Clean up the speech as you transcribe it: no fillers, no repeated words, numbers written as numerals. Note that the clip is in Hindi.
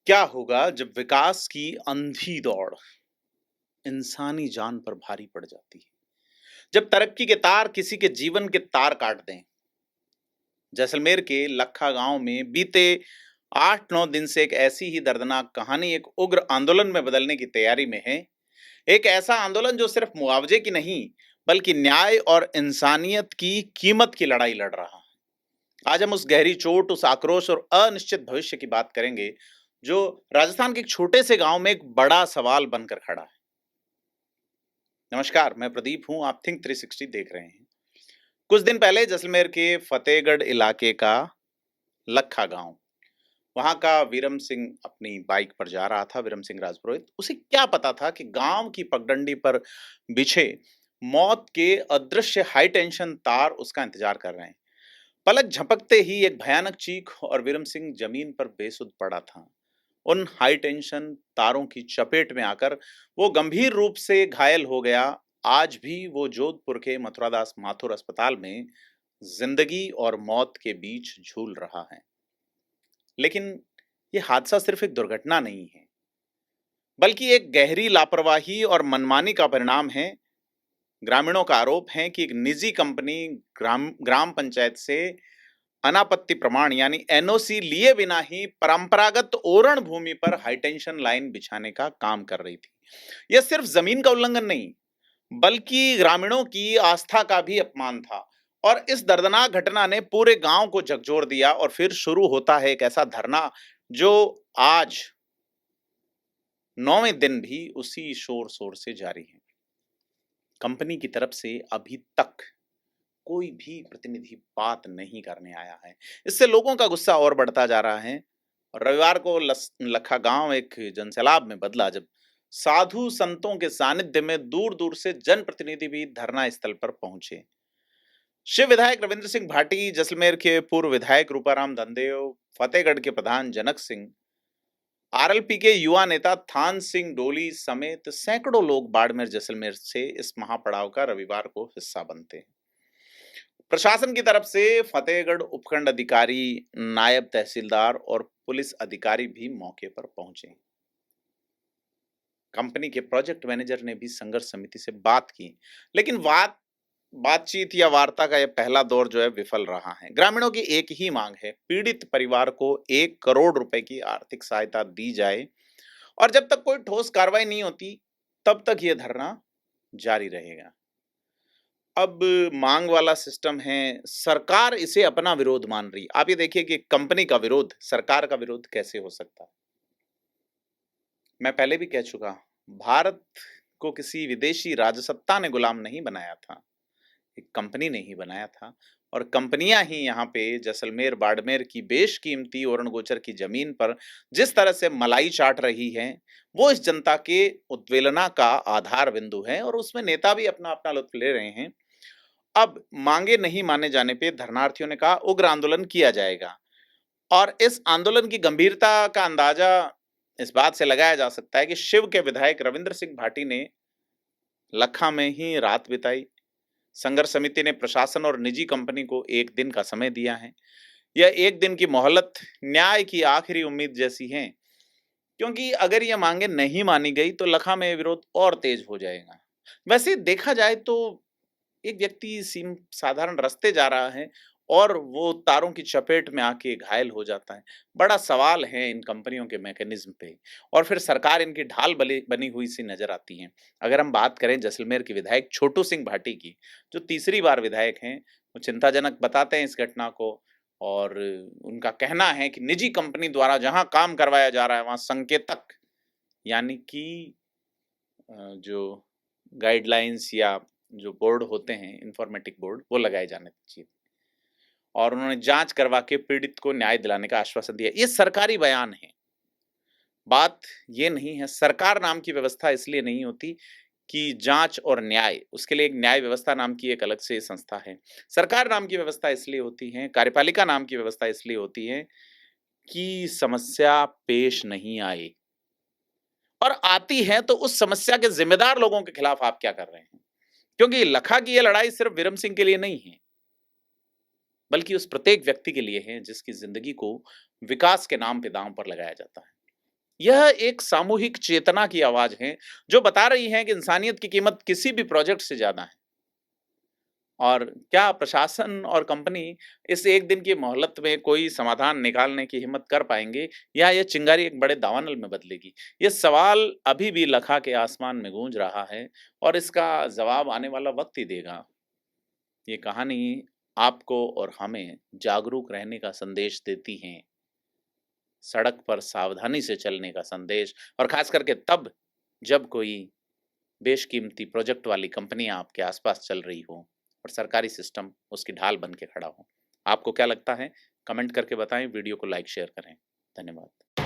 क्या होगा जब विकास की अंधी दौड़ इंसानी जान पर भारी पड़ जाती है? जब तरक्की के तार किसी के जीवन के तार काट दें। जैसलमेर के लखा गांव में बीते 8-9 दिन से एक ऐसी ही दर्दनाक कहानी एक उग्र आंदोलन में बदलने की तैयारी में है। एक ऐसा आंदोलन जो सिर्फ मुआवजे की नहीं, बल्कि न्याय और इंसानियत की कीमत की लड़ाई लड़ रहा है। आज हम उस गहरी चोट, उस आक्रोश और अनिश्चित भविष्य की बात करेंगे, जो राजस्थान के एक छोटे से गांव में एक बड़ा सवाल बनकर खड़ा है। नमस्कार, मैं प्रदीप हूं, आप थिंक 360 देख रहे हैं। कुछ दिन पहले जैसलमेर के फतेहगढ़ इलाके का लखा गांव, वहां का वीरम सिंह अपनी बाइक पर जा रहा था। वीरम सिंह राजपुरोहित, उसे क्या पता था कि गांव की पगडंडी पर बिछे मौत के अदृश्य हाई टेंशन तार उसका इंतजार कर रहे हैं। पलक झपकते ही एक भयानक चीख और वीरम सिंह जमीन पर बेसुध पड़ा था। उन हाई टेंशन तारों की चपेट में आकर वो गंभीर रूप से घायल हो गया। आज भी वो जोधपुर के मथुरादास माथुर अस्पताल में जिंदगी और मौत के बीच झूल रहा है। लेकिन ये हादसा सिर्फ एक दुर्घटना नहीं है, बल्कि एक गहरी लापरवाही और मनमानी का परिणाम है। ग्रामीणों का आरोप है कि एक निजी कंपनी ग्राम ग्राम पंचायत से अनापत्ति प्रमाण यानी एनओसी लिए बिना ही परंपरागत ओरण भूमि पर हाईटेंशन लाइन बिछाने का काम कर रही थी। यह सिर्फ जमीन का उल्लंघन नहीं, बल्कि ग्रामीणों की आस्था का भी अपमान था। और इस दर्दनाक घटना ने पूरे गांव को झकझोर दिया और फिर शुरू होता है एक ऐसा धरना जो आज 9वें दिन भी उसी शोर शोर से जारी है। कंपनी की तरफ से अभी तक कोई भी प्रतिनिधि बात नहीं करने आया है। इससे लोगों का गुस्सा और बढ़ता जा रहा है। और रविवार को लखा गांव एक जनसैलाब में बदला, जब साधु संतों के सानिध्य में दूर दूर से जनप्रतिनिधि भी धरना स्थल पर पहुंचे। शिव विधायक रविंद्र सिंह भाटी, जैसलमेर के पूर्व विधायक रूपाराम धनदेव, फतेहगढ़ के प्रधान जनक सिंह, आरएलपी के युवा नेता थान सिंह डोली समेत सैकड़ों लोग बाड़मेर जैसलमेर से इस महापड़ाव का रविवार को हिस्सा बनते हैं। प्रशासन की तरफ से फतेहगढ़ उपखंड अधिकारी, नायब तहसीलदार और पुलिस अधिकारी भी मौके पर पहुंचे। कंपनी के प्रोजेक्ट मैनेजर ने भी संघर्ष समिति से बात की, लेकिन बातचीत या वार्ता का यह पहला दौर जो है विफल रहा है। ग्रामीणों की एक ही मांग है, पीड़ित परिवार को 1 करोड़ रुपए की आर्थिक सहायता दी जाए। और जब तक कोई ठोस कार्रवाई नहीं होती, तब तक यह धरना जारी रहेगा। अब मांग वाला सिस्टम है, सरकार इसे अपना विरोध मान रही। आप ये देखिए कि कंपनी का विरोध सरकार का विरोध कैसे हो सकता है। मैं पहले भी कह चुका, भारत को किसी विदेशी राजसत्ता ने गुलाम नहीं बनाया था, एक कंपनी ने ही बनाया था। और कंपनियां ही यहाँ पे जैसलमेर बाड़मेर की बेशकीमती ओरण गोचर की जमीन पर जिस तरह से मलाई चाट रही हैं, वो इस जनता के उद्वेलना का आधार बिंदु है और उसमें नेता भी अपना अपना लुत्फ ले रहे हैं। अब मांगे नहीं माने जाने पे धरनार्थियों ने कहा उग्र आंदोलन किया जाएगा। और इस आंदोलन की गंभीरता का अंदाजा इस बात से लगाया जा सकता है कि शिव के विधायक रविंद्र सिंह भाटी ने लखा में ही रात बिताई। संघर्ष समिति ने प्रशासन और निजी कंपनी को 1 दिन का समय दिया है। यह 1 दिन की मोहलत न्याय की आखिरी उम्मीद जैसी है, क्योंकि अगर यह मांगे नहीं मानी गई तो लखा में विरोध और तेज हो जाएगा। वैसे देखा जाए तो एक व्यक्ति साधारण रास्ते जा रहा है और वो तारों की चपेट में आके घायल हो जाता है। बड़ा सवाल है इन कंपनियों के मैकेनिज्म पे, और फिर सरकार इनकी ढाल बनी हुई सी नजर आती है। अगर हम बात करें जैसलमेर के विधायक छोटू सिंह भाटी की, जो तीसरी बार विधायक हैं, वो चिंताजनक बताते हैं इस घटना को। और उनका कहना है कि निजी कंपनी द्वारा जहां काम करवाया जा रहा है वहां संकेतक यानी कि जो गाइडलाइंस या जो बोर्ड होते हैं, इंफॉर्मेटिक बोर्ड, वो लगाए जाने चाहिए। और उन्होंने जांच करवा के पीड़ित को न्याय दिलाने का आश्वासन दिया। ये सरकारी बयान है, बात ये नहीं है। सरकार नाम की व्यवस्था इसलिए नहीं होती कि जांच और न्याय, उसके लिए एक न्याय व्यवस्था नाम की एक अलग से संस्था है। सरकार नाम की व्यवस्था इसलिए होती है, कार्यपालिका नाम की व्यवस्था इसलिए होती है कि समस्या पेश नहीं आए, और आती है तो उस समस्या के जिम्मेदार लोगों के खिलाफ आप क्या कर रहे हैं। क्योंकि लखा की यह लड़ाई सिर्फ वीरम सिंह के लिए नहीं है, बल्कि उस प्रत्येक व्यक्ति के लिए है जिसकी जिंदगी को विकास के नाम पे दांव पर लगाया जाता है। यह एक सामूहिक चेतना की आवाज़ है, जो बता रही है कि इंसानियत की कीमत किसी भी प्रोजेक्ट से ज़्यादा है। और क्या प्रशासन और कंपनी इस एक दिन की मोहलत में कोई समाधान निकालने की हिम्मत कर पाएँगे या ये चिंगारी एक बड़े दावानल में बदलेगी? ये सवाल अभी भी लखा के आसमान में गूंज रहा है और इसका जवाब आने वाला वक़्त ही देगा। ये कहानी आपको और हमें जागरूक रहने का संदेश देती है, सड़क पर सावधानी से चलने का संदेश, और ख़ास करके तब जब कोई बेशकीमती प्रोजेक्ट वाली कंपनियाँ आपके आस-पास चल रही हो और सरकारी सिस्टम उसकी ढाल बन के खड़ा हो। आपको क्या लगता है? कमेंट करके बताएँ, वीडियो को लाइक शेयर करें। धन्यवाद।